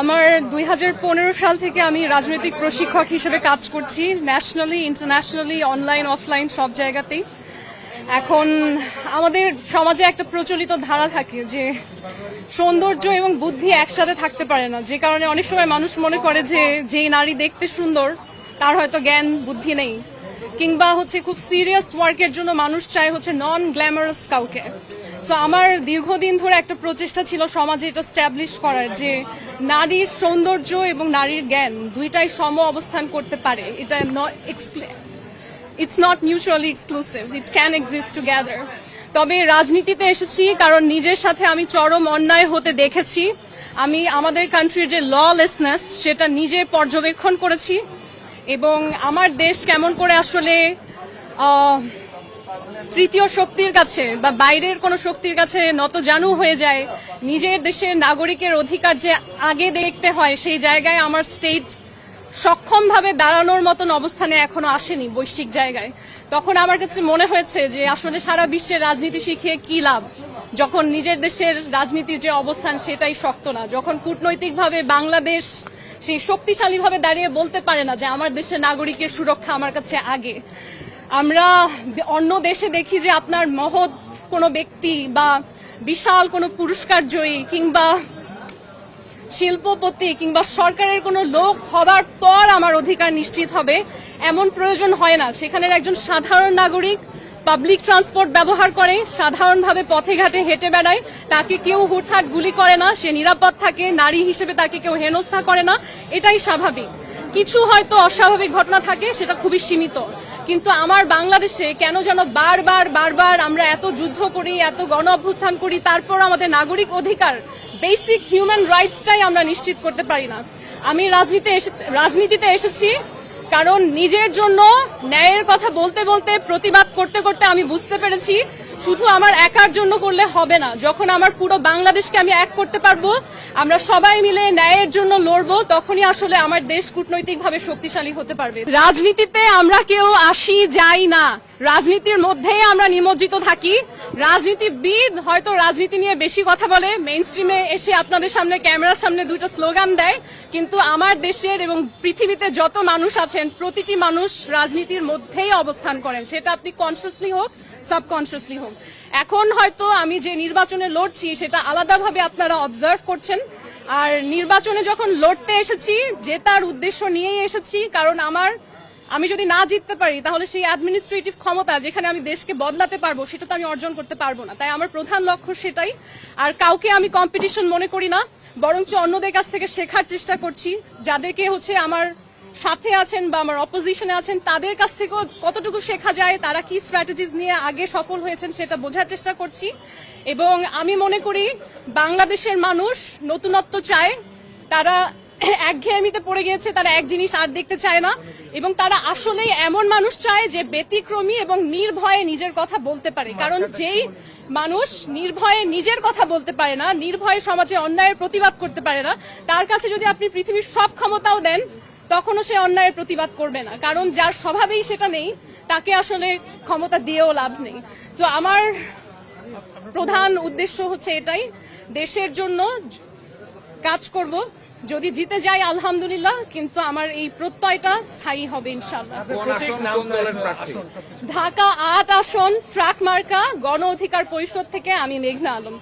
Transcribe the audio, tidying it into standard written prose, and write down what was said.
আমার 2015 সাল থেকে আমি রাজনৈতিক প্রশিক্ষক হিসেবে কাজ করছি, ন্যাশনালি, ইন্টারন্যাশনালি, অনলাইন অফলাইন সব জায়গাতেই। এখন আমাদের সমাজে একটা প্রচলিত ধারা থাকে যে সৌন্দর্য এবং বুদ্ধি একসাথে থাকতে পারে না, যে কারণে অনেক সময় মানুষ মনে করে যে যেই নারী দেখতে সুন্দর তার হয়তো জ্ঞান বুদ্ধি নেই, কিংবা হচ্ছে খুব সিরিয়াস ওয়ার্কের জন্য মানুষ চায় হচ্ছে নন গ্ল্যামারাস কাউকে। সো আমার দীর্ঘদিন ধরে একটা প্রচেষ্টা ছিল সমাজে এটা স্ট্যাবলিশ করার যে নারীর সৌন্দর্য এবং নারীর জ্ঞান দুইটাই সম অবস্থান করতে পারে। এটা it's not mutually exclusive, it can exist together. তবে রাজনীতিতে এসেছি কারণ নিজের সাথে আমি চরম অন্যায় হতে দেখেছি। আমি আমাদের কান্ট্রির যে ললেসনেস সেটা নিজে পর্যবেক্ষণ করেছি এবং আমার দেশ কেমন করে আসলে তৃতীয় শক্তির কাছে বা বাইরের কোনো শক্তির কাছে নতজানু হয়ে যায়। নিজের দেশের নাগরিকের অধিকার যে আগে দেখতে হয় সেই জায়গায় আমার স্টেট সক্ষমভাবে দাঁড়ানোর মতন অবস্থানে এখনো আসেনি বৈশ্বিক জায়গায়। তখন আমার কাছে মনে হয়েছে যে আসলে সারা বিশ্বের রাজনীতি শিখিয়ে কি লাভ, যখন নিজের দেশের রাজনীতির যে অবস্থান সেটাই শক্ত না, যখন কূটনৈতিকভাবে বাংলাদেশ সেই শক্তিশালীভাবে দাঁড়িয়ে বলতে পারে না যে আমার দেশের নাগরিকের সুরক্ষা আমার কাছে আগে। আমরা অন্য দেশে দেখি যে আপনার মহৎ কোনো ব্যক্তি বা বিশাল কোনো পুরস্কার জয়ী কিংবা শিল্পপতি কিংবা সরকারের কোনো লোক হবার পর আমার অধিকার নিশ্চিত হবে, এমন প্রয়োজন হয় না। সেখানের একজন সাধারণ নাগরিক পাবলিক ট্রান্সপোর্ট ব্যবহার করে, সাধারণভাবে পথে ঘাটে হেঁটে বেড়ায়, তাকে কেউ হুটহাট গুলি করে না, সে নিরাপদ থাকে, নারী হিসেবে তাকে কেউ হেনস্থা করে না, এটাই স্বাভাবিক। কিছু হয়তো অস্বাভাবিক ঘটনা থাকে, সেটা খুবই সীমিত। কিন্তু আমার বাংলাদেশে কেন যেন বারবার আমরা এত যুদ্ধ করি, এত গণ অভ্যুত্থান করি, তারপর আমাদের নাগরিক অধিকার, বেসিক হিউম্যান রাইটসটাই আমরা নিশ্চিত করতে পারি না। আমি রাজনীতিতে এসেছি কারণ নিজের জন্য ন্যায়ের কথা বলতে বলতে, প্রতিবাদ করতে করতে আমি বুঝতে পেরেছি শুধু আমার একার জন্য করলে হবে না। যখন আমার পুরো বাংলাদেশকে আমি এক করতে পারবো, আমরা সবাই মিলে ন্যায়ের জন্য লড়বো, তখনই আসলে আমার দেশ কূটনৈতিকভাবে শক্তিশালী হতে পারবে। রাজনীতিতে আমরা কেউ আসি যাই না, রাজনীতির মধ্যেই আমরা নিমজ্জিত থাকি। রাজনীতিবিদ হয়তো রাজনীতি নিয়ে বেশি কথা বলে, মেইন স্ট্রিমে এসে আপনাদের সামনে ক্যামেরার সামনে দুটো স্লোগান দেয়, কিন্তু আমার দেশের এবং পৃথিবীতে যত মানুষ আছেন প্রতিটি মানুষ রাজনীতির মধ্যেই অবস্থান করেন, সেটা আপনি কনসিয়াসলি হোক সাবকনসিয়াসলি হোক। এখন হয়তো আমি যে নির্বাচনে লড়ছি সেটা আলাদাভাবে আপনারা অবজার্ভ করছেন, আর নির্বাচনে যখন লড়তে এসেছি জেতার উদ্দেশ্য নিয়েই এসেছি। কারণ আমি যদি না জিততে পারি তাহলে সেই অ্যাডমিনিস্ট্রেটিভ ক্ষমতা যেখানে আমি দেশকে বদলাতে পারবো সেটা তো আমি অর্জন করতে পারবো না। তাই আমার প্রধান লক্ষ্য সেটাই। আর কাউকে আমি কম্পিটিশন মনে করি না, বরঞ্চ অন্যদের কাছ থেকে শেখার চেষ্টা করছি। যাদেরকে হচ্ছে আমার সাথে আছেন বা আমার অপোজিশনে আছেন তাদের কাছ থেকেও কতটুকু শেখা যায়, তারা কি স্ট্র্যাটেজিস নিয়ে আগে সফল হয়েছেন সেটা বোঝার চেষ্টা করছি। এবং আমি মনে করি বাংলাদেশের মানুষ নতুনত্ব চায়, তারা একঘেয়েমিতে পড়ে গিয়েছে, তারা এক জিনিস আর দেখতে চায় না, এবং তারা আসলেই এমন মানুষ চায় যে ব্যতিক্রমী এবং নির্ভয়ে নিজের কথা বলতে পারে। কারণ যেই মানুষ নির্ভয়ে নিজের কথা বলতে পারে না, নির্ভয়ে সমাজে অন্যায়ের প্রতিবাদ করতে পারে না, তার কাছে যদি আপনি পৃথিবীর সব ক্ষমতাও দেন তখনও সে অন্যায়ের প্রতিবাদ করবে না। কারণ যার স্বভাবেই সেটা নেই তাকে আসলে ক্ষমতা দিয়েও লাভ নেই। তো আমার প্রধান উদ্দেশ্য হচ্ছে এটাই, দেশের জন্য কাজ করব। যদি জিতে যাই আলহামদুলিল্লাহ, কিন্তু আমার এই প্রত্যয়টা স্থায়ী হবে ইনশাআল্লাহ। ঢাকা ৮ আসন, ট্রাক মার্কা, গণ অধিকার পরিষদ থেকে আমি মেঘনা আলম।